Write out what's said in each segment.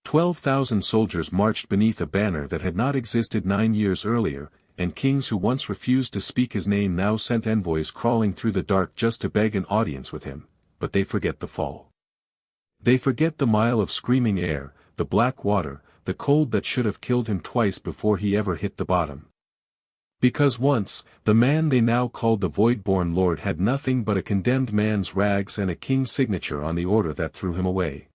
12,000 soldiers marched beneath a banner that had not existed 9 years earlier, and kings who once refused to speak his name now sent envoys crawling through the dark just to beg an audience with him, but they forget the fall. They forget the mile of screaming air, the black water, the cold that should have killed him twice before he ever hit the bottom. Because once, the man they now called the void-born lord had nothing but a condemned man's rags and a king's signature on the order that threw him away.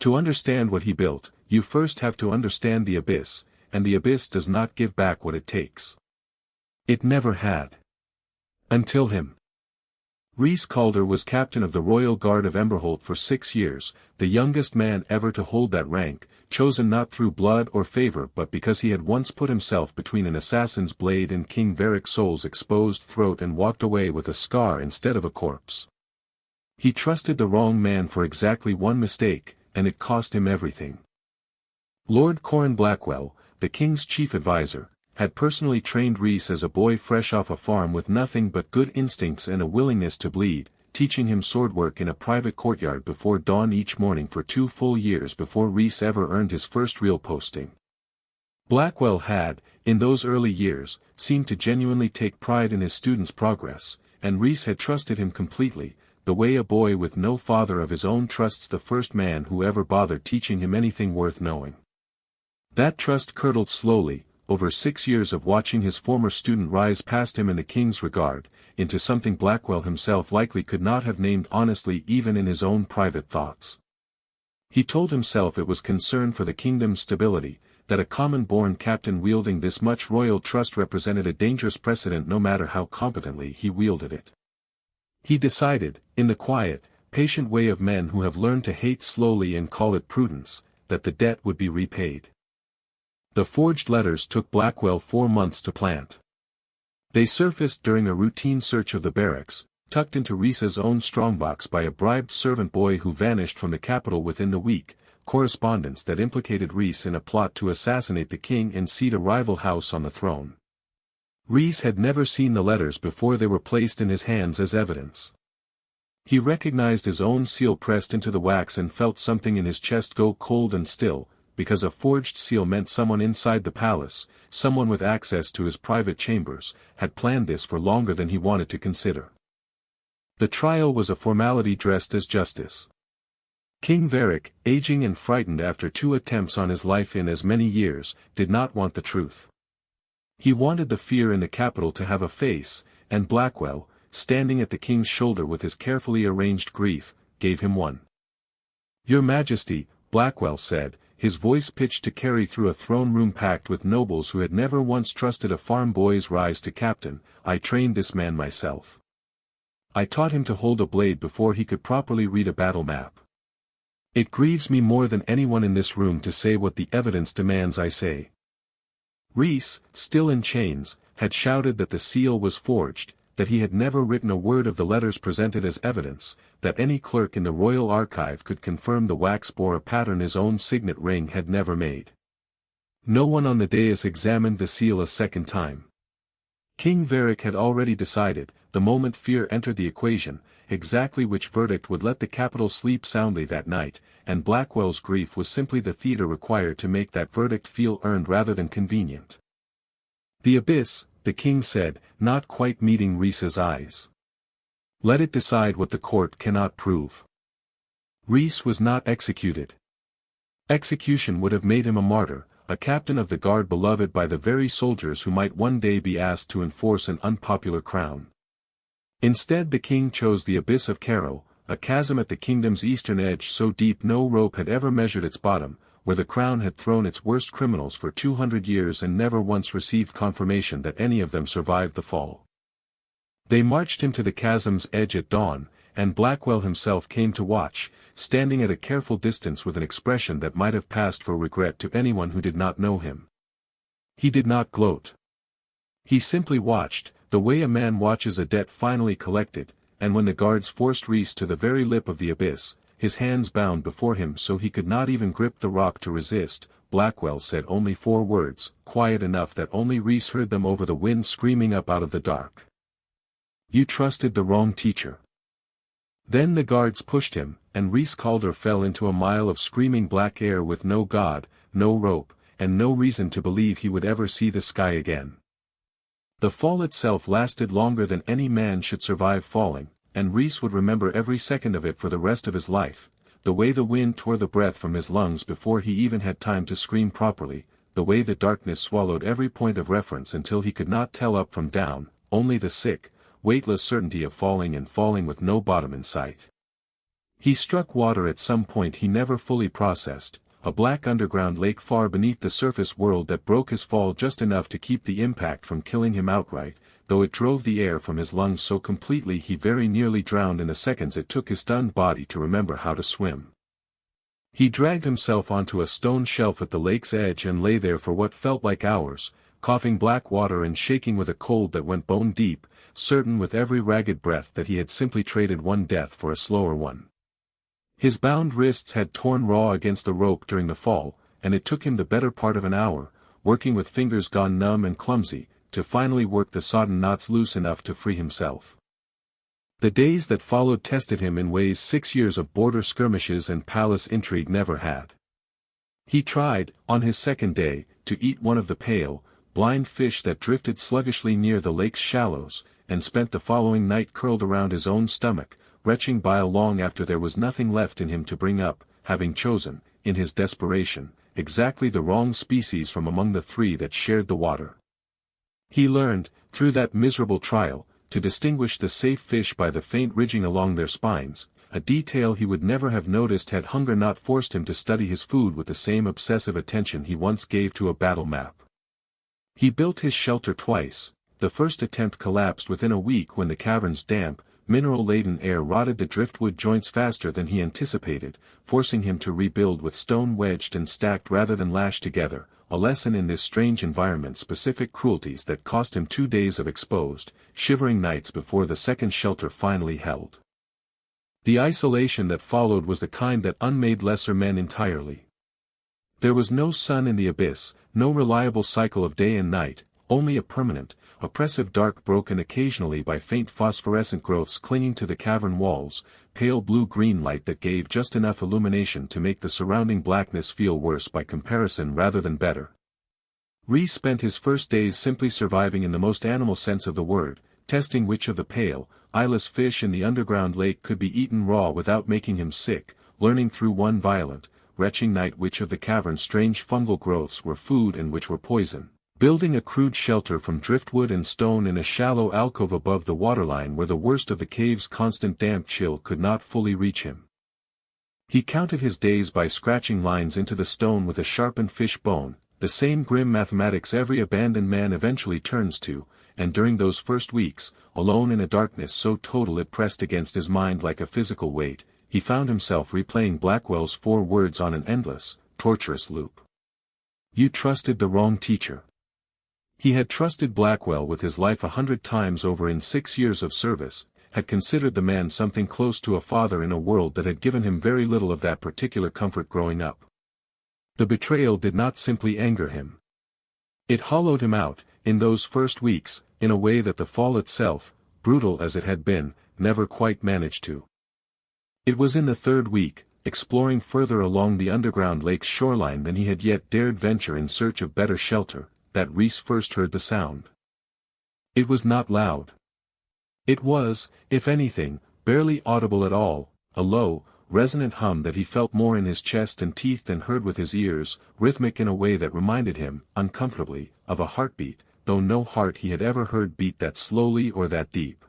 To understand what he built, you first have to understand the abyss, and the abyss does not give back what it takes. It never had. Until him. Rhys Calder was captain of the Royal Guard of Emberholt for 6 years, the youngest man ever to hold that rank, chosen not through blood or favor but because he had once put himself between an assassin's blade and King Varric Sol's exposed throat and walked away with a scar instead of a corpse. He trusted the wrong man for exactly one mistake, and it cost him everything. Lord Corran Blackwell, the king's chief advisor, had personally trained Rhys as a boy fresh off a farm with nothing but good instincts and a willingness to bleed, teaching him swordwork in a private courtyard before dawn each morning for 2 full years before Rhys ever earned his first real posting. Blackwell had, in those early years, seemed to genuinely take pride in his students' progress, and Rhys had trusted him completely, the way a boy with no father of his own trusts the first man who ever bothered teaching him anything worth knowing. That trust curdled slowly, over 6 years of watching his former student rise past him in the king's regard, into something Blackwell himself likely could not have named honestly even in his own private thoughts. He told himself it was concern for the kingdom's stability, that a common-born captain wielding this much royal trust represented a dangerous precedent no matter how competently he wielded it. He decided, in the quiet, patient way of men who have learned to hate slowly and call it prudence, that the debt would be repaid. The forged letters took Blackwell 4 months to plant. They surfaced during a routine search of the barracks, tucked into Rhys's own strongbox by a bribed servant boy who vanished from the capital within the week, correspondence that implicated Rhys in a plot to assassinate the king and seat a rival house on the throne. Rhys had never seen the letters before they were placed in his hands as evidence. He recognized his own seal pressed into the wax and felt something in his chest go cold and still, because a forged seal meant someone inside the palace, someone with access to his private chambers, had planned this for longer than he wanted to consider. The trial was a formality dressed as justice. King Varric, aging and frightened after 2 attempts on his life in as many years, did not want the truth. He wanted the fear in the capital to have a face, and Blackwell, standing at the king's shoulder with his carefully arranged grief, gave him one. "Your Majesty," Blackwell said, his voice pitched to carry through a throne room packed with nobles who had never once trusted a farm boy's rise to captain, "I trained this man myself. I taught him to hold a blade before he could properly read a battle map. It grieves me more than anyone in this room to say what the evidence demands I say." Rhys, still in chains, had shouted that the seal was forged, that he had never written a word of the letters presented as evidence, that any clerk in the royal archive could confirm the wax bore a pattern his own signet ring had never made. No one on the dais examined the seal a second time. King Varric had already decided, the moment fear entered the equation, exactly which verdict would let the capital sleep soundly that night, and Blackwell's grief was simply the theater required to make that verdict feel earned rather than convenient. "The abyss," the king said, not quite meeting Rhys's eyes. "Let it decide what the court cannot prove." Rhys was not executed. Execution would have made him a martyr, a captain of the guard beloved by the very soldiers who might one day be asked to enforce an unpopular crown. Instead the king chose the abyss of Caro, a chasm at the kingdom's eastern edge so deep no rope had ever measured its bottom, where the crown had thrown its worst criminals for 200 years and never once received confirmation that any of them survived the fall. They marched him to the chasm's edge at dawn, and Blackwell himself came to watch, standing at a careful distance with an expression that might have passed for regret to anyone who did not know him. He did not gloat. He simply watched, the way a man watches a debt finally collected, and when the guards forced Rhys to the very lip of the abyss, his hands bound before him so he could not even grip the rock to resist, Blackwell said only 4 words, quiet enough that only Rhys heard them over the wind screaming up out of the dark. "You trusted the wrong teacher." Then the guards pushed him, and Reese Calder fell into a mile of screaming black air with no God, no rope, and no reason to believe he would ever see the sky again. The fall itself lasted longer than any man should survive falling, and Reese would remember every second of it for the rest of his life, the way the wind tore the breath from his lungs before he even had time to scream properly, the way the darkness swallowed every point of reference until he could not tell up from down, only the sick, weightless certainty of falling and falling with no bottom in sight. He struck water at some point he never fully processed, a black underground lake far beneath the surface world that broke his fall just enough to keep the impact from killing him outright, though it drove the air from his lungs so completely he very nearly drowned in the seconds it took his stunned body to remember how to swim. He dragged himself onto a stone shelf at the lake's edge and lay there for what felt like hours, coughing black water and shaking with a cold that went bone deep, certain with every ragged breath that he had simply traded one death for a slower one. His bound wrists had torn raw against the rope during the fall, and it took him the better part of an hour, working with fingers gone numb and clumsy, to finally work the sodden knots loose enough to free himself. The days that followed tested him in ways 6 years of border skirmishes and palace intrigue never had. He tried, on his second day, to eat one of the pale, blind fish that drifted sluggishly near the lake's shallows, and spent the following night curled around his own stomach, retching bile long after there was nothing left in him to bring up, having chosen, in his desperation, exactly the wrong species from among the 3 that shared the water. He learned, through that miserable trial, to distinguish the safe fish by the faint ridging along their spines, a detail he would never have noticed had hunger not forced him to study his food with the same obsessive attention he once gave to a battle map. He built his shelter twice. The first attempt collapsed within a week when the cavern's damp, mineral-laden air rotted the driftwood joints faster than he anticipated, forcing him to rebuild with stone wedged and stacked rather than lashed together, a lesson in this strange environment-specific cruelties that cost him 2 days of exposed, shivering nights before the second shelter finally held. The isolation that followed was the kind that unmade lesser men entirely. There was no sun in the abyss, no reliable cycle of day and night, only a permanent, oppressive dark broken occasionally by faint phosphorescent growths clinging to the cavern walls, pale blue-green light that gave just enough illumination to make the surrounding blackness feel worse by comparison rather than better. Reese spent his first days simply surviving in the most animal sense of the word, testing which of the pale, eyeless fish in the underground lake could be eaten raw without making him sick, learning through one violent, retching night which of the cavern's strange fungal growths were food and which were poison. Building a crude shelter from driftwood and stone in a shallow alcove above the waterline where the worst of the cave's constant damp chill could not fully reach him. He counted his days by scratching lines into the stone with a sharpened fish bone, the same grim mathematics every abandoned man eventually turns to, and during those first weeks, alone in a darkness so total it pressed against his mind like a physical weight, he found himself replaying Blackwell's 4 words on an endless, torturous loop. You trusted the wrong teacher. He had trusted Blackwell with his life 100 times over in 6 years of service, had considered the man something close to a father in a world that had given him very little of that particular comfort growing up. The betrayal did not simply anger him. It hollowed him out, in those first weeks, in a way that the fall itself, brutal as it had been, never quite managed to. It was in the 3rd week, exploring further along the underground lake's shoreline than he had yet dared venture in search of better shelter, that Reese first heard the sound. It was not loud. It was, if anything, barely audible at all, a low, resonant hum that he felt more in his chest and teeth than heard with his ears, rhythmic in a way that reminded him, uncomfortably, of a heartbeat, though no heart he had ever heard beat that slowly or that deep.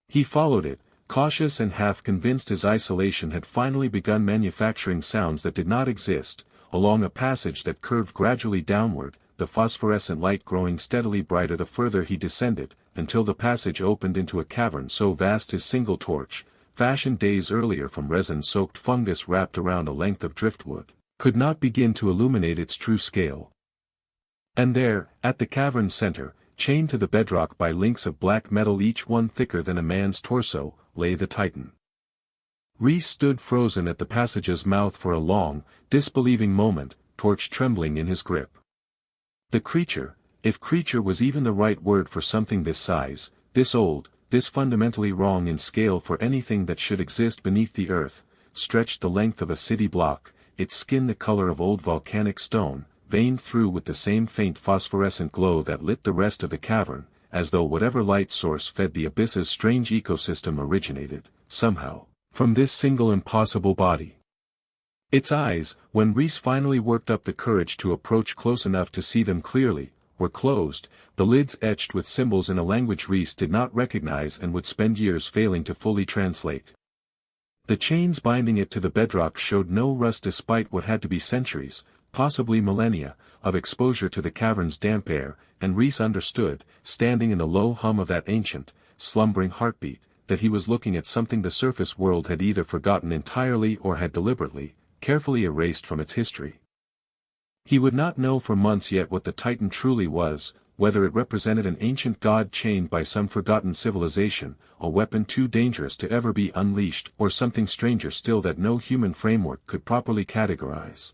He followed it, cautious and half convinced his isolation had finally begun manufacturing sounds that did not exist, along a passage that curved gradually downward, the phosphorescent light growing steadily brighter the further he descended, until the passage opened into a cavern so vast his single torch, fashioned days earlier from resin-soaked fungus wrapped around a length of driftwood, could not begin to illuminate its true scale. And there, at the cavern's center, chained to the bedrock by links of black metal each one thicker than a man's torso, lay the Titan. Reese stood frozen at the passage's mouth for a long, disbelieving moment, torch trembling in his grip. The creature, if creature was even the right word for something this size, this old, this fundamentally wrong in scale for anything that should exist beneath the earth, stretched the length of a city block, its skin the color of old volcanic stone, veined through with the same faint phosphorescent glow that lit the rest of the cavern, as though whatever light source fed the abyss's strange ecosystem originated, somehow, from this single impossible body. Its eyes, when Reese finally worked up the courage to approach close enough to see them clearly, were closed, the lids etched with symbols in a language Reese did not recognize and would spend years failing to fully translate. The chains binding it to the bedrock showed no rust despite what had to be centuries, possibly millennia, of exposure to the cavern's damp air, and Reese understood, standing in the low hum of that ancient, slumbering heartbeat, that he was looking at something the surface world had either forgotten entirely or had deliberately, carefully erased from its history. He would not know for months yet what the Titan truly was, whether it represented an ancient god chained by some forgotten civilization, a weapon too dangerous to ever be unleashed, or something stranger still that no human framework could properly categorize.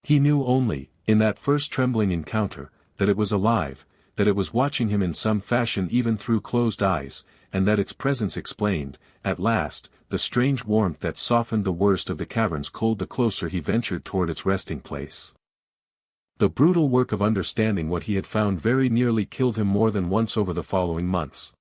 He knew only, in that first trembling encounter, that it was alive, that it was watching him in some fashion even through closed eyes, and that its presence explained, at last, the strange warmth that softened the worst of the cavern's cold the closer he ventured toward its resting place. The brutal work of understanding what he had found very nearly killed him more than once over the following months.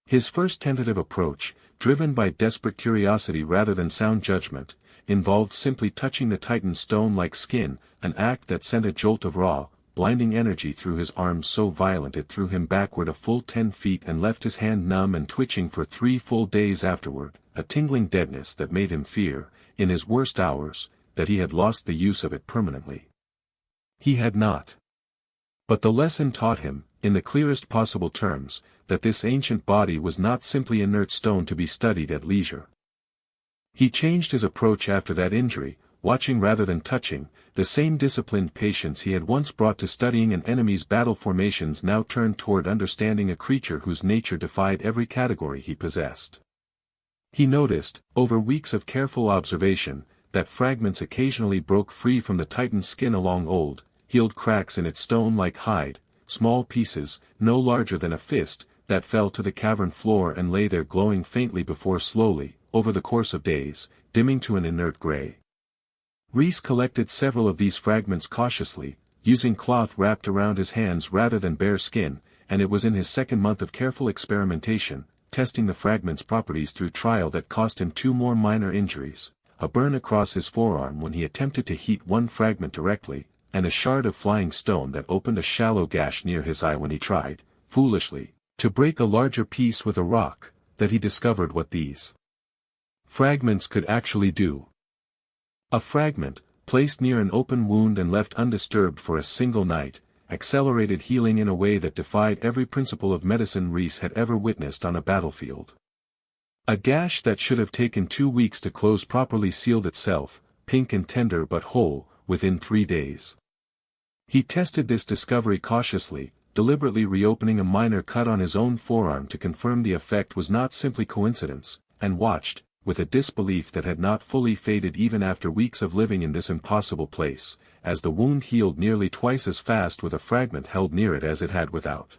His first tentative approach, driven by desperate curiosity rather than sound judgment, involved simply touching the Titan's stone-like skin, an act that sent a jolt of raw, blinding energy through his arms so violent it threw him backward a full 10 feet and left his hand numb and twitching for 3 full days afterward, a tingling deadness that made him fear, in his worst hours, that he had lost the use of it permanently. He had not. But the lesson taught him, in the clearest possible terms, that this ancient body was not simply inert stone to be studied at leisure. He changed his approach after that injury, watching rather than touching, the same disciplined patience he had once brought to studying an enemy's battle formations now turned toward understanding a creature whose nature defied every category he possessed. He noticed, over weeks of careful observation, that fragments occasionally broke free from the Titan's skin along old, healed cracks in its stone-like hide, small pieces, no larger than a fist, that fell to the cavern floor and lay there glowing faintly before slowly, over the course of days, dimming to an inert gray. Reese collected several of these fragments cautiously, using cloth wrapped around his hands rather than bare skin, and it was in his second month of careful experimentation, testing the fragments' properties through trial that cost him 2 more minor injuries, a burn across his forearm when he attempted to heat one fragment directly, and a shard of flying stone that opened a shallow gash near his eye when he tried, foolishly, to break a larger piece with a rock, that he discovered what these fragments could actually do. A fragment, placed near an open wound and left undisturbed for a single night, accelerated healing in a way that defied every principle of medicine Reese had ever witnessed on a battlefield. A gash that should have taken 2 weeks to close properly sealed itself, pink and tender but whole, within 3 days. He tested this discovery cautiously, deliberately reopening a minor cut on his own forearm to confirm the effect was not simply coincidence, and watched, with a disbelief that had not fully faded even after weeks of living in this impossible place, as the wound healed nearly twice as fast with a fragment held near it as it had without.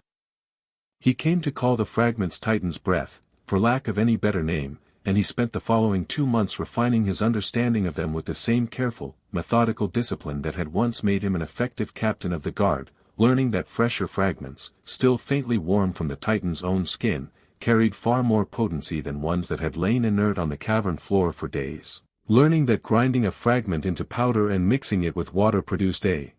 He came to call the fragments Titan's breath, for lack of any better name, and he spent the following 2 months refining his understanding of them with the same careful, methodical discipline that had once made him an effective captain of the guard, learning that fresher fragments, still faintly warm from the Titan's own skin, carried far more potency than ones that had lain inert on the cavern floor for days, learning that grinding a fragment into powder and mixing it with water produced a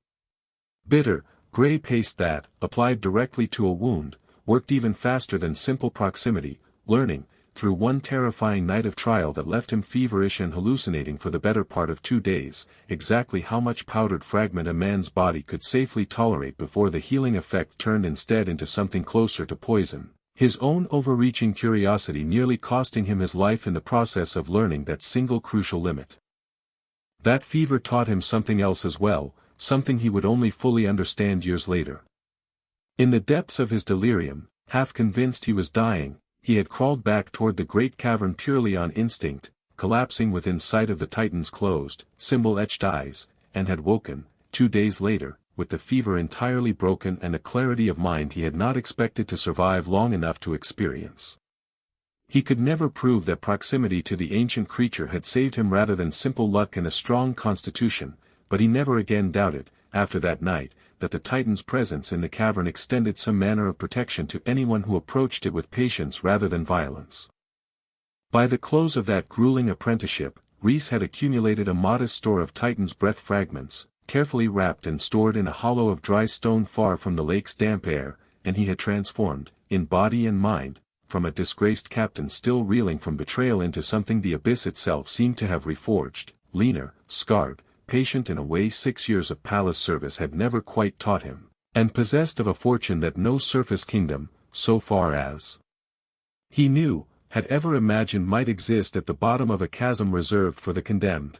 bitter, gray paste that, applied directly to a wound, worked even faster than simple proximity, learning, through one terrifying night of trial that left him feverish and hallucinating for the better part of 2 days, exactly how much powdered fragment a man's body could safely tolerate before the healing effect turned instead into something closer to poison, his own overreaching curiosity nearly costing him his life in the process of learning that single crucial limit. That fever taught him something else as well, something he would only fully understand years later. In the depths of his delirium, half convinced he was dying, he had crawled back toward the great cavern purely on instinct, collapsing within sight of the Titan's closed, symbol-etched eyes, and had woken, 2 days later, with the fever entirely broken and a clarity of mind he had not expected to survive long enough to experience. He could never prove that proximity to the ancient creature had saved him rather than simple luck and a strong constitution, but he never again doubted, after that night, that the Titan's presence in the cavern extended some manner of protection to anyone who approached it with patience rather than violence. By the close of that grueling apprenticeship, Rhys had accumulated a modest store of Titan's breath fragments, carefully wrapped and stored in a hollow of dry stone far from the lake's damp air, and he had transformed, in body and mind, from a disgraced captain still reeling from betrayal into something the abyss itself seemed to have reforged, leaner, scarred, patient in a way 6 years of palace service had never quite taught him, and possessed of a fortune that no surface kingdom, so far as he knew, had ever imagined might exist at the bottom of a chasm reserved for the condemned.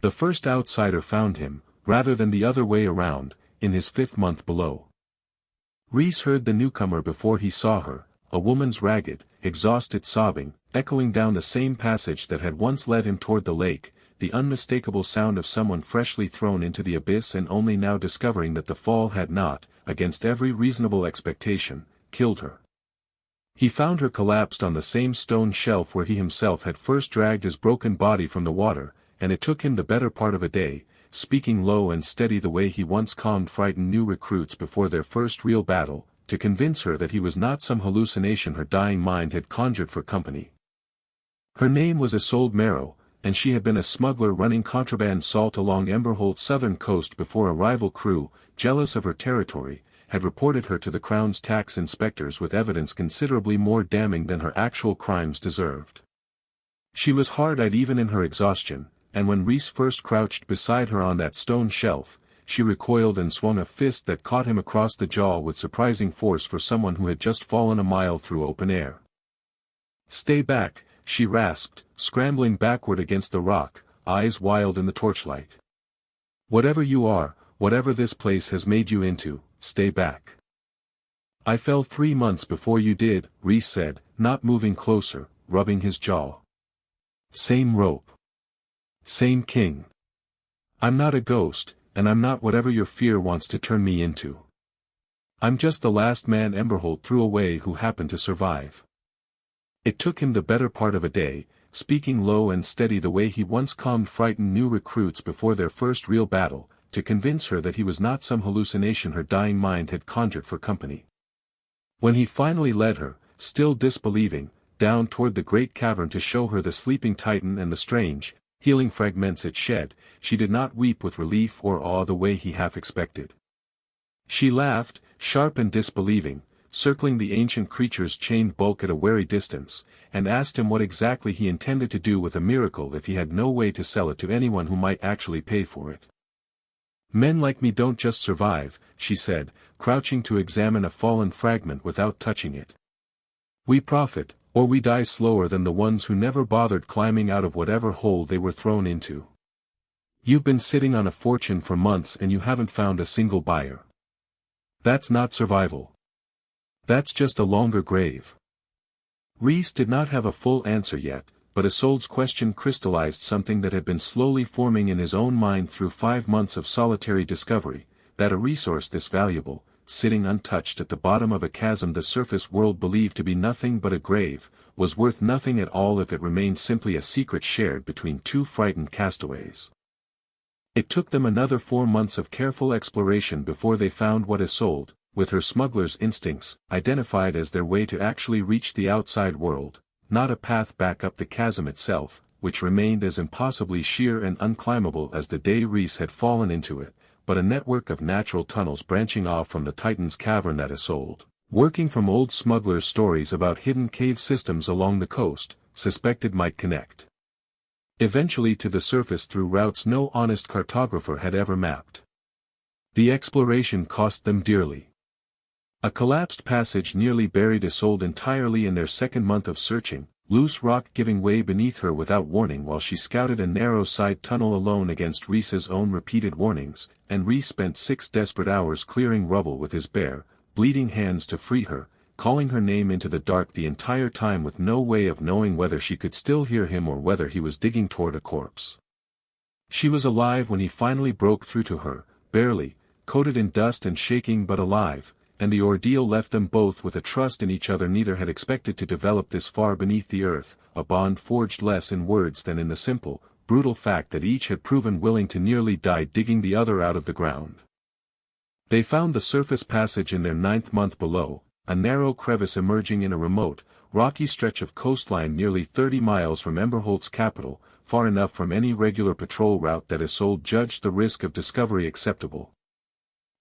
The first outsider found him, rather than the other way around, in his 5th month below. Rhys heard the newcomer before he saw her, a woman's ragged, exhausted sobbing, echoing down the same passage that had once led him toward the lake, the unmistakable sound of someone freshly thrown into the abyss and only now discovering that the fall had not, against every reasonable expectation, killed her. He found her collapsed on the same stone shelf where he himself had first dragged his broken body from the water, and it took him the better part of a day, speaking low and steady the way he once calmed frightened new recruits before their first real battle, to convince her that he was not some hallucination her dying mind had conjured for company. Her name was Isolde Marrow, and she had been a smuggler running contraband salt along Emberholt's southern coast before a rival crew, jealous of her territory, had reported her to the Crown's tax inspectors with evidence considerably more damning than her actual crimes deserved. She was hard-eyed even in her exhaustion, and when Rhys first crouched beside her on that stone shelf, she recoiled and swung a fist that caught him across the jaw with surprising force for someone who had just fallen a mile through open air. "Stay back," she rasped, scrambling backward against the rock, eyes wild in the torchlight. "Whatever you are, whatever this place has made you into, stay back." "I fell 3 months before you did," Rhys said, not moving closer, rubbing his jaw. "Same rope. Same king. I'm not a ghost, and I'm not whatever your fear wants to turn me into. I'm just the last man Emberholt threw away who happened to survive." It took him the better part of a day, speaking low and steady the way he once calmed frightened new recruits before their first real battle, to convince her that he was not some hallucination her dying mind had conjured for company. When he finally led her, still disbelieving, down toward the great cavern to show her the sleeping Titan and the strange, healing fragments it shed, she did not weep with relief or awe the way he half expected. She laughed, sharp and disbelieving, circling the ancient creature's chained bulk at a wary distance, and asked him what exactly he intended to do with a miracle if he had no way to sell it to anyone who might actually pay for it. "Men like me don't just survive," she said, crouching to examine a fallen fragment without touching it. "We profit, or we die slower than the ones who never bothered climbing out of whatever hole they were thrown into. You've been sitting on a fortune for months and you haven't found a single buyer. That's not survival. That's just a longer grave." Rhys did not have a full answer yet, but Isolde's question crystallized something that had been slowly forming in his own mind through 5 months of solitary discovery, that a resource this valuable, sitting untouched at the bottom of a chasm the surface world believed to be nothing but a grave, was worth nothing at all if it remained simply a secret shared between 2 frightened castaways. It took them another 4 months of careful exploration before they found what Isolde, with her smuggler's instincts, identified as their way to actually reach the outside world, not a path back up the chasm itself, which remained as impossibly sheer and unclimbable as the day Rhys had fallen into it, but a network of natural tunnels branching off from the Titan's cavern that Isolde, working from old smugglers' stories about hidden cave systems along the coast, suspected might connect eventually to the surface through routes no honest cartographer had ever mapped. The exploration cost them dearly. A collapsed passage nearly buried Isolde entirely in their 2nd month of searching, loose rock giving way beneath her without warning while she scouted a narrow side tunnel alone against Rhys's own repeated warnings, and Rhys spent 6 desperate hours clearing rubble with his bare, bleeding hands to free her, calling her name into the dark the entire time with no way of knowing whether she could still hear him or whether he was digging toward a corpse. She was alive when he finally broke through to her, barely, coated in dust and shaking but alive, and the ordeal left them both with a trust in each other neither had expected to develop this far beneath the earth, a bond forged less in words than in the simple, brutal fact that each had proven willing to nearly die digging the other out of the ground. They found the surface passage in their 9th month below, a narrow crevice emerging in a remote, rocky stretch of coastline nearly 30 miles from Emberholt's capital, far enough from any regular patrol route that Isolde judged the risk of discovery acceptable.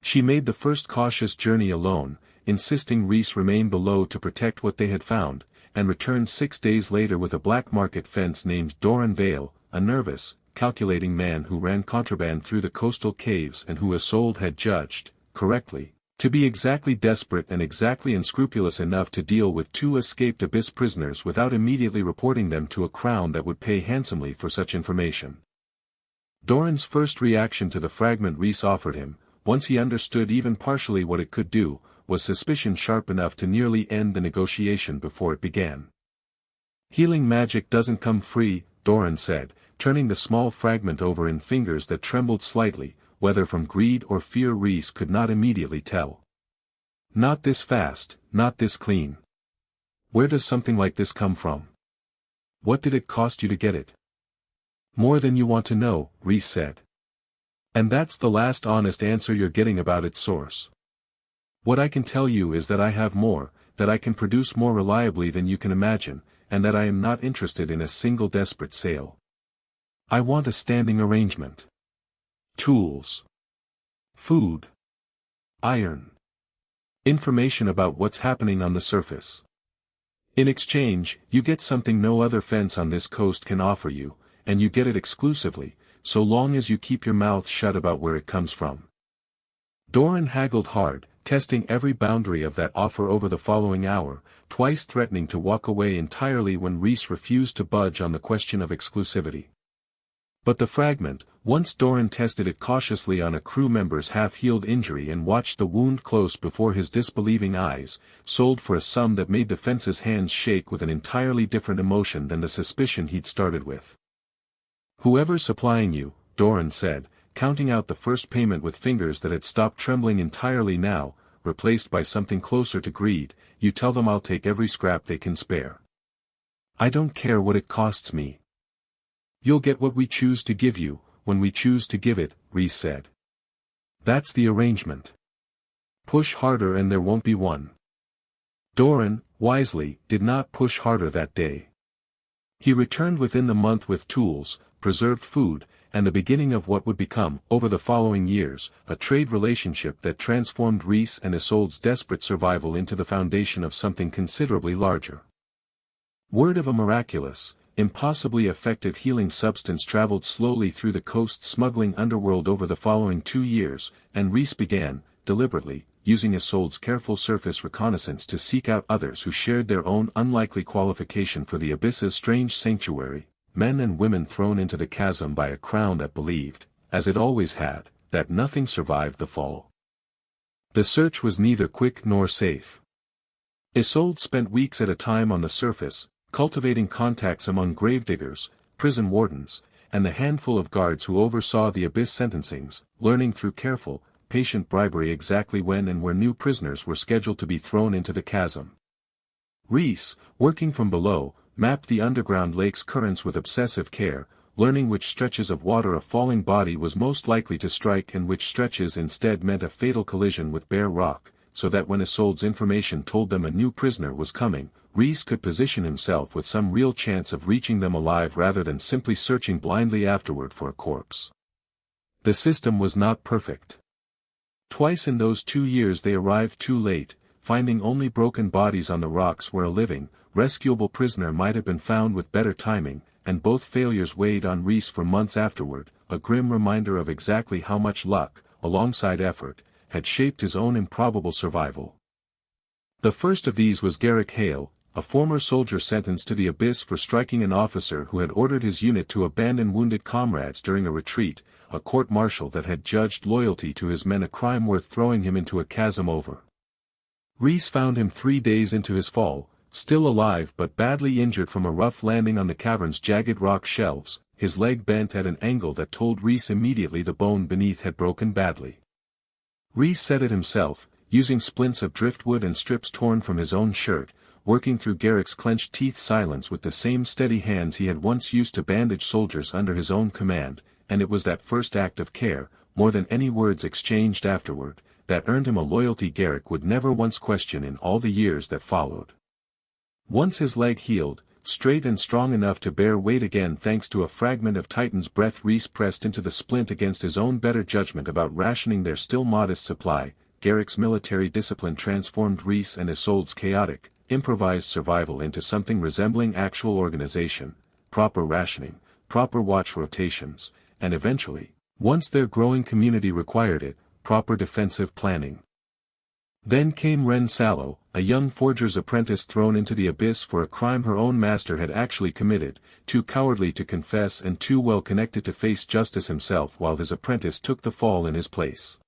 She made the first cautious journey alone, insisting Rhys remain below to protect what they had found, and returned 6 days later with a black market fence named Doran Vale, a nervous, calculating man who ran contraband through the coastal caves and who Isolde had judged, correctly, to be exactly desperate and exactly unscrupulous enough to deal with 2 escaped Abyss prisoners without immediately reporting them to a crown that would pay handsomely for such information. Doran's first reaction to the fragment Rhys offered him, once he understood even partially what it could do, was suspicion sharp enough to nearly end the negotiation before it began. "Healing magic doesn't come free," Doran said, turning the small fragment over in fingers that trembled slightly, whether from greed or fear Rhys could not immediately tell. "Not this fast, not this clean. Where does something like this come from? What did it cost you to get it?" "More than you want to know," Rhys said. "And that's the last honest answer you're getting about its source. What I can tell you is that I have more, that I can produce more reliably than you can imagine, and that I am not interested in a single desperate sale. I want a standing arrangement. Tools. Food. Iron. Information about what's happening on the surface. In exchange, you get something no other fence on this coast can offer you, and you get it exclusively, so long as you keep your mouth shut about where it comes from." Doran haggled hard, testing every boundary of that offer over the following hour, twice threatening to walk away entirely when Rhys refused to budge on the question of exclusivity. But the fragment, once Doran tested it cautiously on a crew member's half-healed injury and watched the wound close before his disbelieving eyes, sold for a sum that made the fence's hands shake with an entirely different emotion than the suspicion he'd started with. "Whoever's supplying you," Doran said, counting out the first payment with fingers that had stopped trembling entirely now, replaced by something closer to greed, "you tell them I'll take every scrap they can spare. I don't care what it costs me. You'll get what we choose to give you, when we choose to give it," Rhys said. "That's the arrangement. Push harder and there won't be one." Doran, wisely, did not push harder that day. He returned within the month with tools, preserved food, and the beginning of what would become, over the following years, a trade relationship that transformed Rhys and Isolde's desperate survival into the foundation of something considerably larger. Word of a miraculous, impossibly effective healing substance traveled slowly through the coast's smuggling underworld over the following 2 years, and Rhys began, deliberately, using Isolde's careful surface reconnaissance to seek out others who shared their own unlikely qualification for the Abyss's strange sanctuary, men and women thrown into the chasm by a crown that believed, as it always had, that nothing survived the fall. The search was neither quick nor safe. Isolde spent weeks at a time on the surface, cultivating contacts among gravediggers, prison wardens, and the handful of guards who oversaw the Abyss sentencings, learning through careful, patient bribery exactly when and where new prisoners were scheduled to be thrown into the chasm. Rhys, working from below, mapped the underground lake's currents with obsessive care, learning which stretches of water a falling body was most likely to strike and which stretches instead meant a fatal collision with bare rock, so that when Isolde's information told them a new prisoner was coming, Rhys could position himself with some real chance of reaching them alive rather than simply searching blindly afterward for a corpse. The system was not perfect. Twice in those 2 years they arrived too late, finding only broken bodies on the rocks where a living, rescuable prisoner might have been found with better timing, and both failures weighed on Rhys for months afterward, a grim reminder of exactly how much luck, alongside effort, had shaped his own improbable survival. The first of these was Garrick Hale, a former soldier sentenced to the Abyss for striking an officer who had ordered his unit to abandon wounded comrades during a retreat, a court-martial that had judged loyalty to his men a crime worth throwing him into a chasm over. Rhys found him 3 days into his fall, still alive but badly injured from a rough landing on the cavern's jagged rock shelves, his leg bent at an angle that told Rhys immediately the bone beneath had broken badly. Reese said it himself, using splints of driftwood and strips torn from his own shirt, working through Garrick's clenched teeth silence with the same steady hands he had once used to bandage soldiers under his own command, and it was that first act of care, more than any words exchanged afterward, that earned him a loyalty Garrick would never once question in all the years that followed. Once his leg healed, straight and strong enough to bear weight again thanks to a fragment of Titan's breath, Reese pressed into the splint against his own better judgment about rationing their still modest supply. Garrick's military discipline transformed Reese and Isolde's chaotic, improvised survival into something resembling actual organization, proper rationing, proper watch rotations, and eventually, once their growing community required it, proper defensive planning. Then came Ren Sallow, a young forger's apprentice thrown into the abyss for a crime her own master had actually committed, too cowardly to confess and too well connected to face justice himself, while his apprentice took the fall in his place.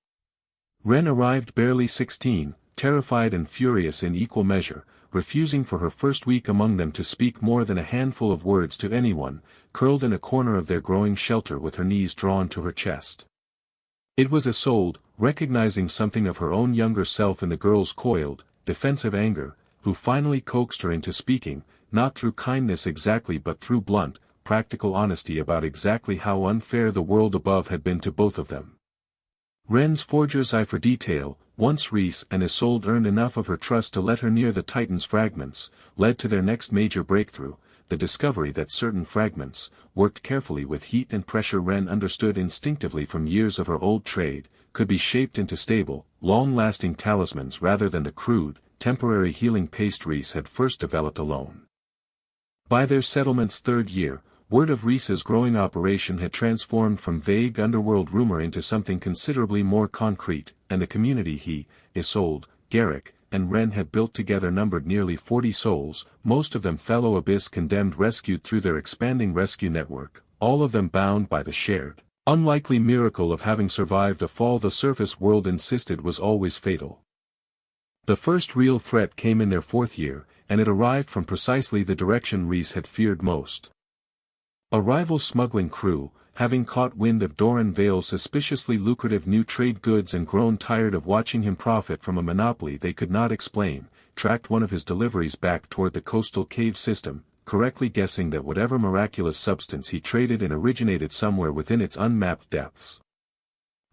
Ren arrived barely 16, terrified and furious in equal measure, refusing for her first week among them to speak more than a handful of words to anyone, curled in a corner of their growing shelter with her knees drawn to her chest. It was Isolde, recognizing something of her own younger self in the girl's coiled, defensive anger, who finally coaxed her into speaking, not through kindness exactly but through blunt, practical honesty about exactly how unfair the world above had been to both of them. Ren's forger's eye for detail, once Reese and Isolde earned enough of her trust to let her near the Titan's fragments, led to their next major breakthrough, the discovery that certain fragments, worked carefully with heat and pressure Ren understood instinctively from years of her old trade, could be shaped into stable, long-lasting talismans rather than the crude, temporary healing paste Reese had first developed alone. By their settlement's third year, word of Reese's growing operation had transformed from vague underworld rumor into something considerably more concrete, and the community he, Isolde, Garrick, and Ren had built together numbered nearly 40 souls, most of them fellow Abyss-condemned rescued through their expanding rescue network, all of them bound by the shared, unlikely miracle of having survived a fall the surface world insisted was always fatal. The first real threat came in their fourth year, and it arrived from precisely the direction Reese had feared most. A rival smuggling crew, having caught wind of Doran Vale's suspiciously lucrative new trade goods and grown tired of watching him profit from a monopoly they could not explain, tracked one of his deliveries back toward the coastal cave system, correctly guessing that whatever miraculous substance he traded in originated somewhere within its unmapped depths.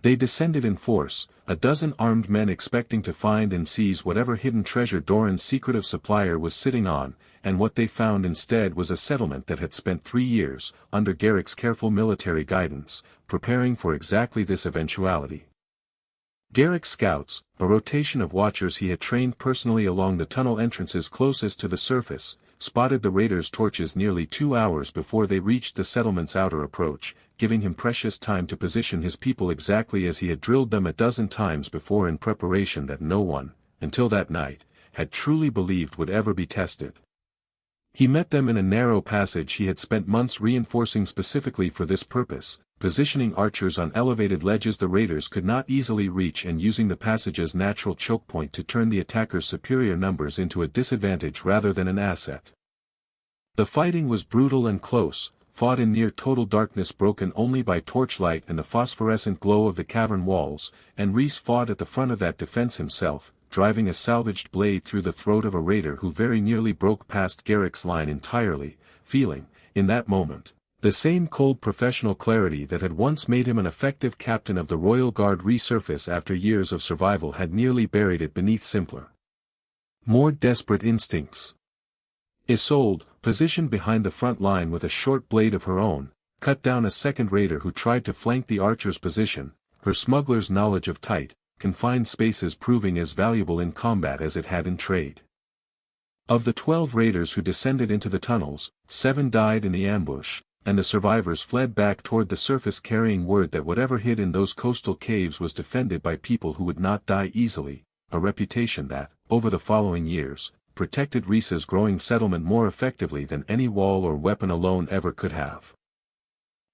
They descended in force, a dozen armed men expecting to find and seize whatever hidden treasure Doran's secretive supplier was sitting on, and what they found instead was a settlement that had spent 3 years, under Garrick's careful military guidance, preparing for exactly this eventuality. Garrick's scouts, a rotation of watchers he had trained personally along the tunnel entrances closest to the surface, spotted the raiders' torches nearly 2 hours before they reached the settlement's outer approach, giving him precious time to position his people exactly as he had drilled them a dozen times before in preparation that no one, until that night, had truly believed would ever be tested. He met them in a narrow passage he had spent months reinforcing specifically for this purpose, positioning archers on elevated ledges the raiders could not easily reach and using the passage's natural choke point to turn the attackers' superior numbers into a disadvantage rather than an asset. The fighting was brutal and close, fought in near total darkness broken only by torchlight and the phosphorescent glow of the cavern walls, and Reese fought at the front of that defense himself, driving a salvaged blade through the throat of a raider who very nearly broke past Garrick's line entirely, feeling, in that moment, the same cold professional clarity that had once made him an effective captain of the Royal Guard resurface after years of survival had nearly buried it beneath simpler, more desperate instincts. Isolde, positioned behind the front line with a short blade of her own, cut down a second raider who tried to flank the archer's position, her smuggler's knowledge of tight, confined spaces proving as valuable in combat as it had in trade. Of the 12 raiders who descended into the tunnels, 7 died in the ambush, and the survivors fled back toward the surface carrying word that whatever hid in those coastal caves was defended by people who would not die easily, a reputation that, over the following years, protected Reese's growing settlement more effectively than any wall or weapon alone ever could have.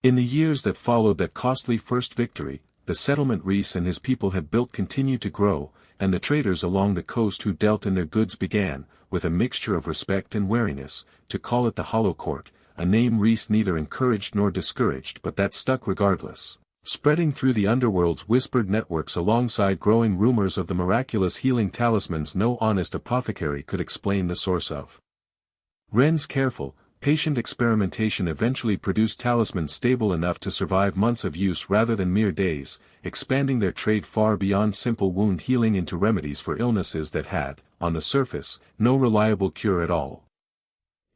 In the years that followed that costly first victory, the settlement Reese and his people had built continued to grow, and the traders along the coast who dealt in their goods began, with a mixture of respect and wariness, to call it the Hollow Court, a name Reese neither encouraged nor discouraged but that stuck regardless, spreading through the underworld's whispered networks alongside growing rumors of the miraculous healing talismans no honest apothecary could explain the source of. Ren's careful, patient experimentation eventually produced talismans stable enough to survive months of use rather than mere days, expanding their trade far beyond simple wound healing into remedies for illnesses that had, on the surface, no reliable cure at all.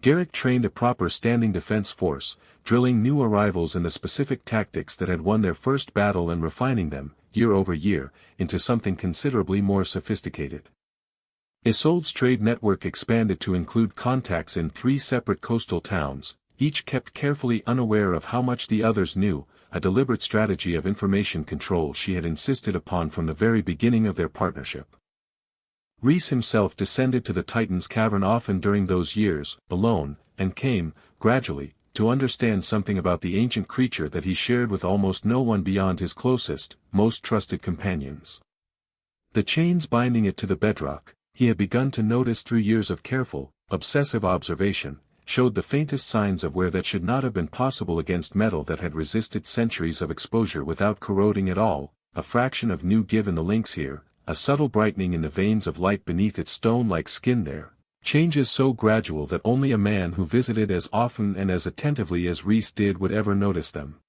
Garrick trained a proper standing defense force, drilling new arrivals in the specific tactics that had won their first battle and refining them, year over year, into something considerably more sophisticated. Isolde's trade network expanded to include contacts in 3 separate coastal towns, each kept carefully unaware of how much the others knew, a deliberate strategy of information control she had insisted upon from the very beginning of their partnership. Rhys himself descended to the Titan's cavern often during those years, alone, and came, gradually, to understand something about the ancient creature that he shared with almost no one beyond his closest, most trusted companions. The chains binding it to the bedrock, he had begun to notice through years of careful, obsessive observation, showed the faintest signs of wear that should not have been possible against metal that had resisted centuries of exposure without corroding at all, a fraction of new give in the links here, a subtle brightening in the veins of light beneath its stone-like skin there, changes so gradual that only a man who visited as often and as attentively as Rhys did would ever notice them.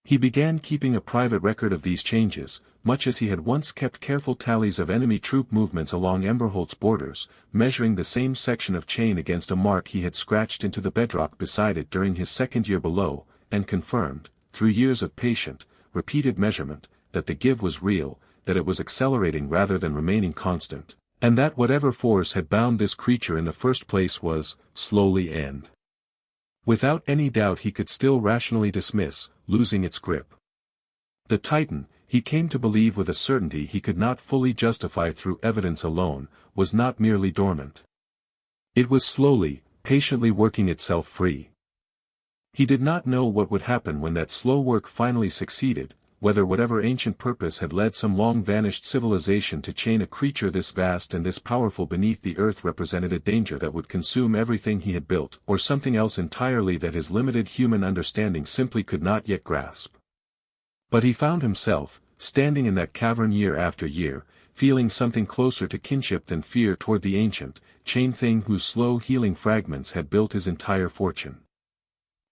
He began keeping a private record of these changes, much as he had once kept careful tallies of enemy troop movements along Emberholt's borders, measuring the same section of chain against a mark he had scratched into the bedrock beside it during his second year below, and confirmed, through years of patient, repeated measurement, that the give was real, that it was accelerating rather than remaining constant, and that whatever force had bound this creature in the first place was, slowly and without any doubt he could still rationally dismiss, losing its grip. The Titan, he came to believe with a certainty he could not fully justify through evidence alone, was not merely dormant. It was slowly, patiently working itself free. He did not know what would happen when that slow work finally succeeded, whether whatever ancient purpose had led some long-vanished civilization to chain a creature this vast and this powerful beneath the earth represented a danger that would consume everything he had built, or something else entirely that his limited human understanding simply could not yet grasp. But he found himself, standing in that cavern year after year, feeling something closer to kinship than fear toward the ancient, chained thing whose slow healing fragments had built his entire fortune.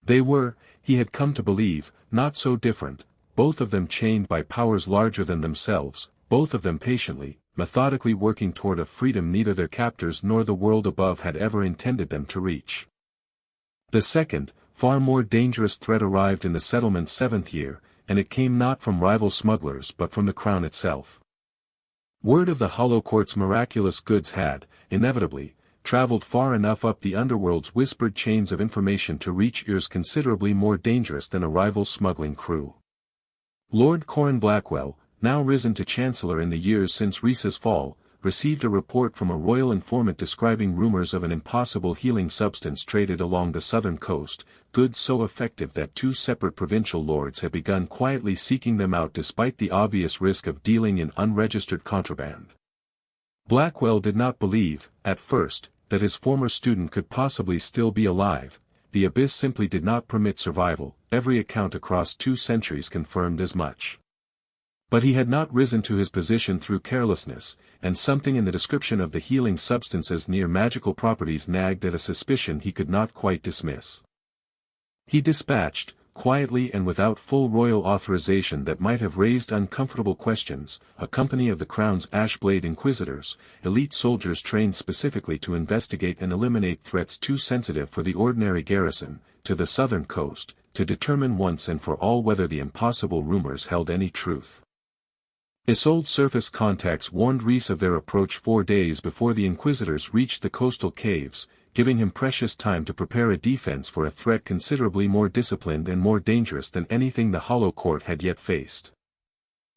They were, he had come to believe, not so different, both of them chained by powers larger than themselves, both of them patiently, methodically working toward a freedom neither their captors nor the world above had ever intended them to reach. The second, far more dangerous threat arrived in the settlement's 7th year, and it came not from rival smugglers but from the crown itself. Word of the Hollow Court's miraculous goods had, inevitably, traveled far enough up the underworld's whispered chains of information to reach ears considerably more dangerous than a rival smuggling crew. Lord Corran Blackwell, now risen to Chancellor in the years since Rhys's fall, received a report from a royal informant describing rumors of an impossible healing substance traded along the southern coast, goods so effective that 2 separate provincial lords had begun quietly seeking them out despite the obvious risk of dealing in unregistered contraband. Blackwell did not believe, at first, that his former student could possibly still be alive. The abyss simply did not permit survival, every account across 2 centuries confirmed as much. But he had not risen to his position through carelessness, and something in the description of the healing substance's near magical properties nagged at a suspicion he could not quite dismiss. He dispatched, quietly and without full royal authorization that might have raised uncomfortable questions, a company of the Crown's Ashblade Inquisitors, elite soldiers trained specifically to investigate and eliminate threats too sensitive for the ordinary garrison, to the southern coast, to determine once and for all whether the impossible rumors held any truth. Isolde's surface contacts warned Rhys of their approach 4 days before the Inquisitors reached the coastal caves, giving him precious time to prepare a defense for a threat considerably more disciplined and more dangerous than anything the Hollow Court had yet faced.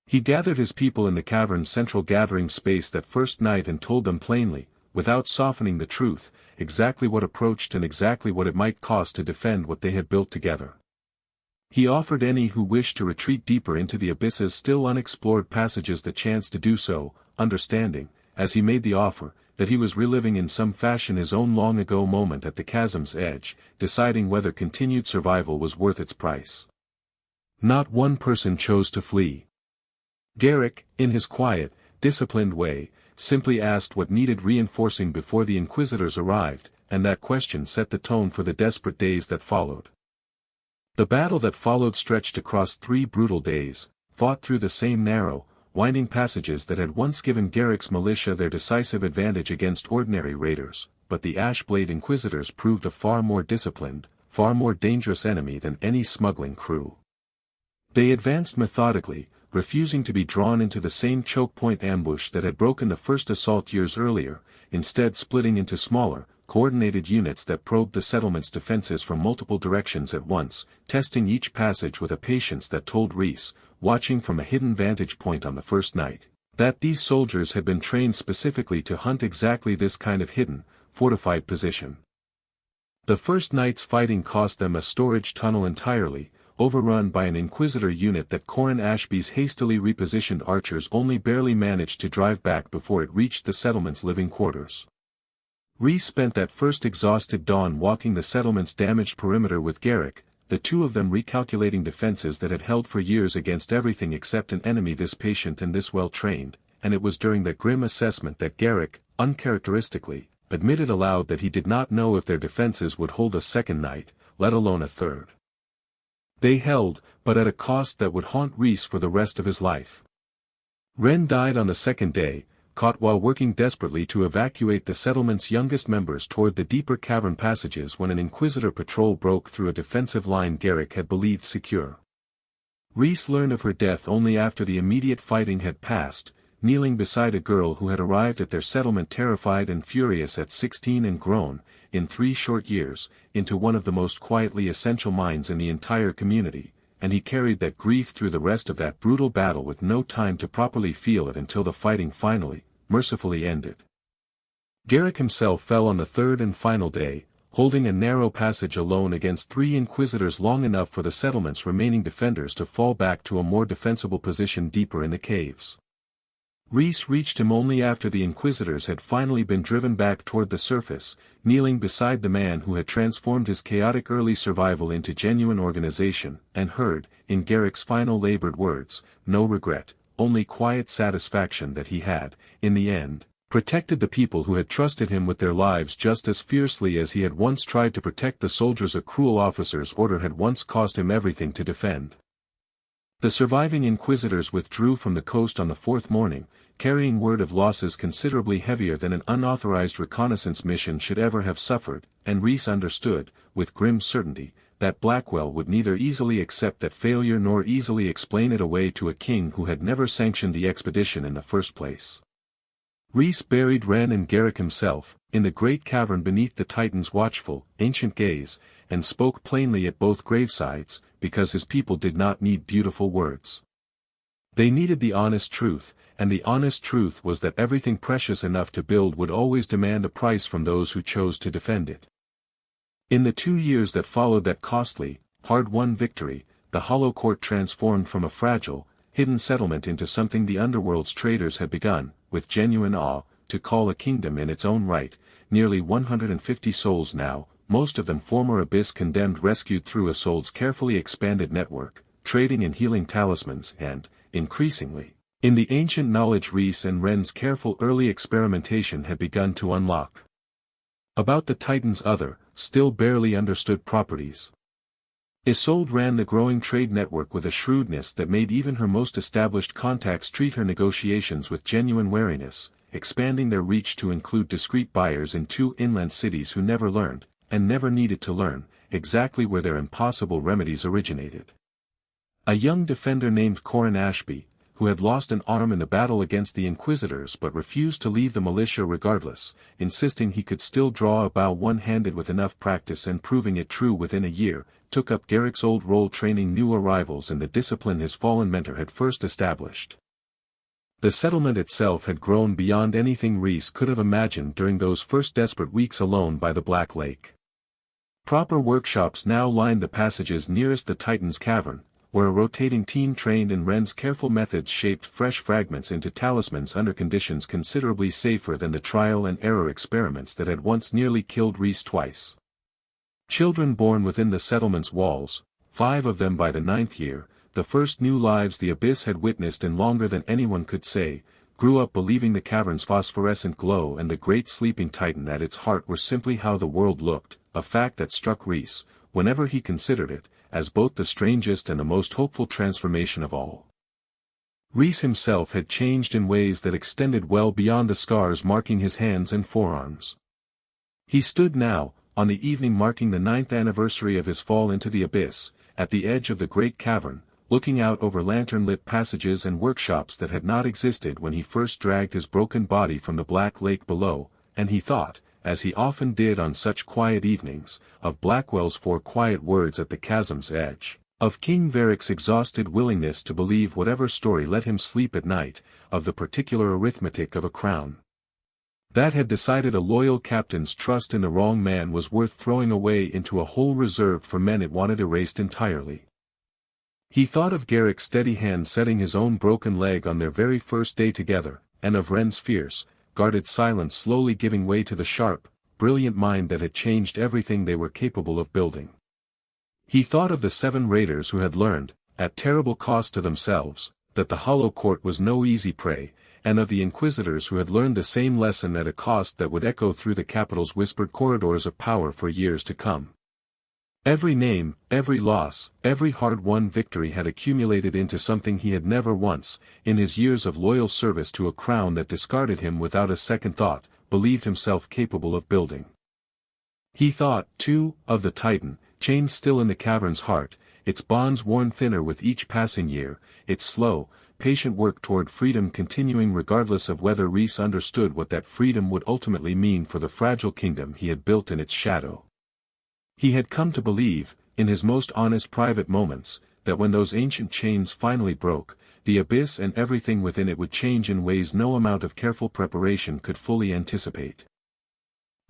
He gathered his people in the cavern's central gathering space that first night and told them plainly, without softening the truth, exactly what approached and exactly what it might cost to defend what they had built together. He offered any who wished to retreat deeper into the abyss's still unexplored passages the chance to do so, understanding, as he made the offer, that he was reliving in some fashion his own long-ago moment at the chasm's edge, deciding whether continued survival was worth its price. Not one person chose to flee. Garrick, in his quiet, disciplined way, simply asked what needed reinforcing before the Inquisitors arrived, and that question set the tone for the desperate days that followed. The battle that followed stretched across 3 brutal days, fought through the same narrow, winding passages that had once given Garrick's militia their decisive advantage against ordinary raiders, but the Ashblade Inquisitors proved a far more disciplined, far more dangerous enemy than any smuggling crew. They advanced methodically, refusing to be drawn into the same choke point ambush that had broken the first assault years earlier, instead splitting into smaller, coordinated units that probed the settlement's defenses from multiple directions at once, testing each passage with a patience that told Rhys, watching from a hidden vantage point on the first night, that these soldiers had been trained specifically to hunt exactly this kind of hidden, fortified position. The first night's fighting cost them a storage tunnel entirely, overrun by an Inquisitor unit that Corin Ashby's hastily repositioned archers only barely managed to drive back before it reached the settlement's living quarters. Rhys spent that first exhausted dawn walking the settlement's damaged perimeter with Garrick, the two of them recalculating defenses that had held for years against everything except an enemy this patient and this well-trained, and it was during that grim assessment that Garrick, uncharacteristically, admitted aloud that he did not know if their defenses would hold a second night, let alone a third. They held, but at a cost that would haunt Rhys for the rest of his life. Wren died on the second day, caught while working desperately to evacuate the settlement's youngest members toward the deeper cavern passages when an Inquisitor patrol broke through a defensive line Garrick had believed secure. Rhys learned of her death only after the immediate fighting had passed, kneeling beside a girl who had arrived at their settlement terrified and furious at 16 and grown, in 3 short years, into one of the most quietly essential minds in the entire community, and he carried that grief through the rest of that brutal battle with no time to properly feel it until the fighting finally, mercifully ended. Garrick himself fell on the third and final day, holding a narrow passage alone against 3 Inquisitors long enough for the settlement's remaining defenders to fall back to a more defensible position deeper in the caves. Rhys reached him only after the Inquisitors had finally been driven back toward the surface, kneeling beside the man who had transformed his chaotic early survival into genuine organization, and heard, in Garrick's final labored words, no regret, only quiet satisfaction that he had, in the end, protected the people who had trusted him with their lives just as fiercely as he had once tried to protect the soldiers a cruel officer's order had once cost him everything to defend. The surviving Inquisitors withdrew from the coast on the 4th morning, carrying word of losses considerably heavier than an unauthorized reconnaissance mission should ever have suffered, and Rhys understood, with grim certainty, that Blackwell would neither easily accept that failure nor easily explain it away to a king who had never sanctioned the expedition in the first place. Rhys buried Wren and Garrick himself, in the great cavern beneath the Titan's watchful, ancient gaze, and spoke plainly at both gravesides, because his people did not need beautiful words. They needed the honest truth, and the honest truth was that everything precious enough to build would always demand a price from those who chose to defend it. In the 2 years that followed that costly, hard-won victory, the Hollow Court transformed from a fragile, hidden settlement into something the underworld's traders had begun, with genuine awe, to call a kingdom in its own right, nearly 150 souls now, most of them former Abyss condemned rescued through a soul's carefully expanded network, trading in healing talismans and, increasingly, in the ancient knowledge Rhys and Wren's careful early experimentation had begun to unlock. About the Titan's other, still barely understood properties. Isolde ran the growing trade network with a shrewdness that made even her most established contacts treat her negotiations with genuine wariness, expanding their reach to include discreet buyers in 2 inland cities who never learned, and never needed to learn, exactly where their impossible remedies originated. A young defender named Corin Ashby, who had lost an arm in the battle against the Inquisitors but refused to leave the militia regardless, insisting he could still draw a bow one-handed with enough practice and proving it true within a year, took up Garrick's old role training new arrivals in the discipline his fallen mentor had first established. The settlement itself had grown beyond anything Rhys could have imagined during those first desperate weeks alone by the Black Lake. Proper workshops now lined the passages nearest the Titan's cavern, where a rotating team trained in Wren's careful methods shaped fresh fragments into talismans under conditions considerably safer than the trial-and-error experiments that had once nearly killed Rhys twice. Children born within the settlement's walls, 5 of them by the 9th year, the first new lives the abyss had witnessed in longer than anyone could say, grew up believing the cavern's phosphorescent glow and the great sleeping titan at its heart were simply how the world looked, a fact that struck Reese, whenever he considered it, as both the strangest and the most hopeful transformation of all. Reese himself had changed in ways that extended well beyond the scars marking his hands and forearms. He stood now, on the evening marking the 9th anniversary of his fall into the abyss, at the edge of the great cavern, looking out over lantern-lit passages and workshops that had not existed when he first dragged his broken body from the black lake below, and he thought, as he often did on such quiet evenings, of Blackwell's 4 quiet words at the chasm's edge, of King Varric's exhausted willingness to believe whatever story let him sleep at night, of the particular arithmetic of a crown that had decided a loyal captain's trust in the wrong man was worth throwing away into a hole reserved for men it wanted erased entirely. He thought of Garrick's steady hand setting his own broken leg on their very first day together, and of Wren's fierce, guarded silence slowly giving way to the sharp, brilliant mind that had changed everything they were capable of building. He thought of the 7 raiders who had learned, at terrible cost to themselves, that the Hollow Court was no easy prey, and of the Inquisitors who had learned the same lesson at a cost that would echo through the capital's whispered corridors of power for years to come. Every name, every loss, every hard-won victory had accumulated into something he had never once, in his years of loyal service to a crown that discarded him without a second thought, believed himself capable of building. He thought, too, of the Titan, chained still in the cavern's heart, its bonds worn thinner with each passing year, its slow, patient work toward freedom continuing regardless of whether Reese understood what that freedom would ultimately mean for the fragile kingdom he had built in its shadow. He had come to believe, in his most honest private moments, that when those ancient chains finally broke, the abyss and everything within it would change in ways no amount of careful preparation could fully anticipate.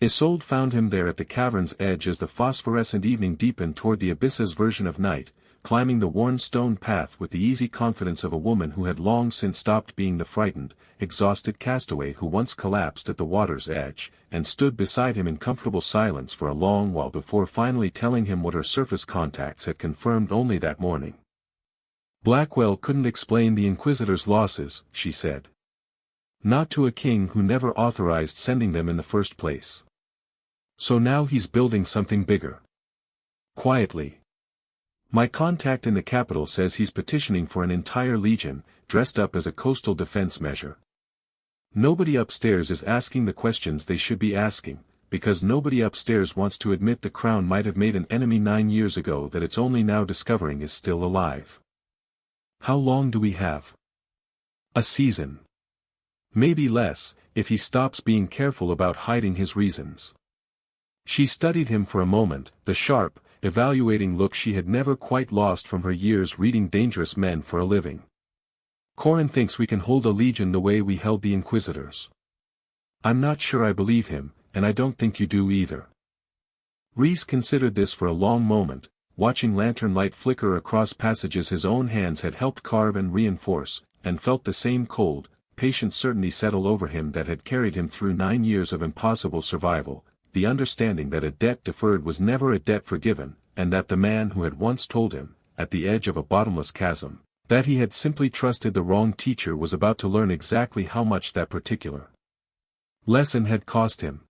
Isolde found him there at the cavern's edge as the phosphorescent evening deepened toward the abyss's version of night, climbing the worn stone path with the easy confidence of a woman who had long since stopped being the frightened, exhausted castaway who once collapsed at the water's edge, and stood beside him in comfortable silence for a long while before finally telling him what her surface contacts had confirmed only that morning. Blackwell couldn't explain the Inquisitor's losses, she said. Not to a king who never authorized sending them in the first place. So now he's building something bigger. Quietly. My contact in the capital says he's petitioning for an entire legion, dressed up as a coastal defense measure. Nobody upstairs is asking the questions they should be asking, because nobody upstairs wants to admit the crown might have made an enemy 9 years ago that it's only now discovering is still alive. How long do we have? A season. Maybe less, if he stops being careful about hiding his reasons. She studied him for a moment, the sharp, evaluating look she had never quite lost from her years reading dangerous men for a living. Corin thinks we can hold a legion the way we held the Inquisitors. I'm not sure I believe him, and I don't think you do either. Reese considered this for a long moment, watching lantern light flicker across passages his own hands had helped carve and reinforce, and felt the same cold, patient certainty settle over him that had carried him through 9 years of impossible survival, the understanding that a debt deferred was never a debt forgiven, and that the man who had once told him, at the edge of a bottomless chasm, that he had simply trusted the wrong teacher was about to learn exactly how much that particular lesson had cost him.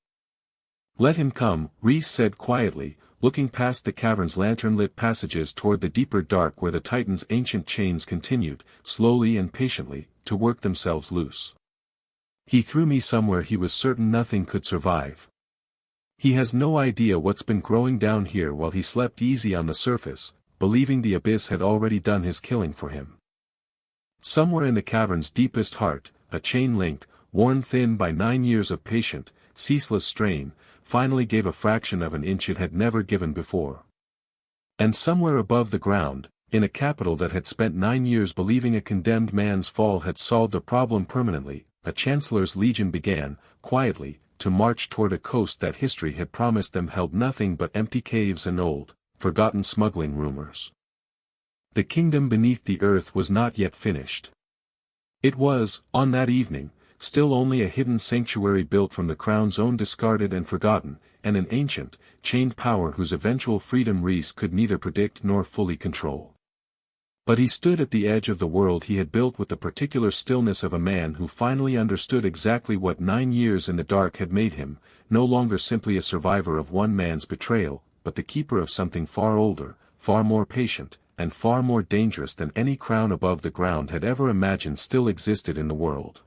Let him come, Reese said quietly, looking past the cavern's lantern-lit passages toward the deeper dark where the Titan's ancient chains continued, slowly and patiently, to work themselves loose. He threw me somewhere he was certain nothing could survive. He has no idea what's been growing down here while he slept easy on the surface, believing the abyss had already done his killing for him. Somewhere in the cavern's deepest heart, a chain link, worn thin by 9 years of patient, ceaseless strain, finally gave a fraction of an inch it had never given before. And somewhere above the ground, in a capital that had spent 9 years believing a condemned man's fall had solved a problem permanently, a Chancellor's Legion began, quietly, to march toward a coast that history had promised them held nothing but empty caves and old, forgotten smuggling rumors. The kingdom beneath the earth was not yet finished. It was, on that evening, still only a hidden sanctuary built from the crown's own discarded and forgotten, and an ancient, chained power whose eventual freedom Reese could neither predict nor fully control. But he stood at the edge of the world he had built with the particular stillness of a man who finally understood exactly what 9 years in the dark had made him, no longer simply a survivor of one man's betrayal, but the keeper of something far older, far more patient, and far more dangerous than any crown above the ground had ever imagined still existed in the world.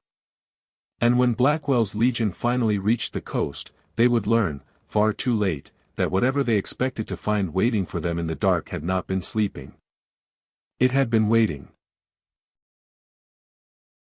And when Blackwell's legion finally reached the coast, they would learn, far too late, that whatever they expected to find waiting for them in the dark had not been sleeping. It had been waiting.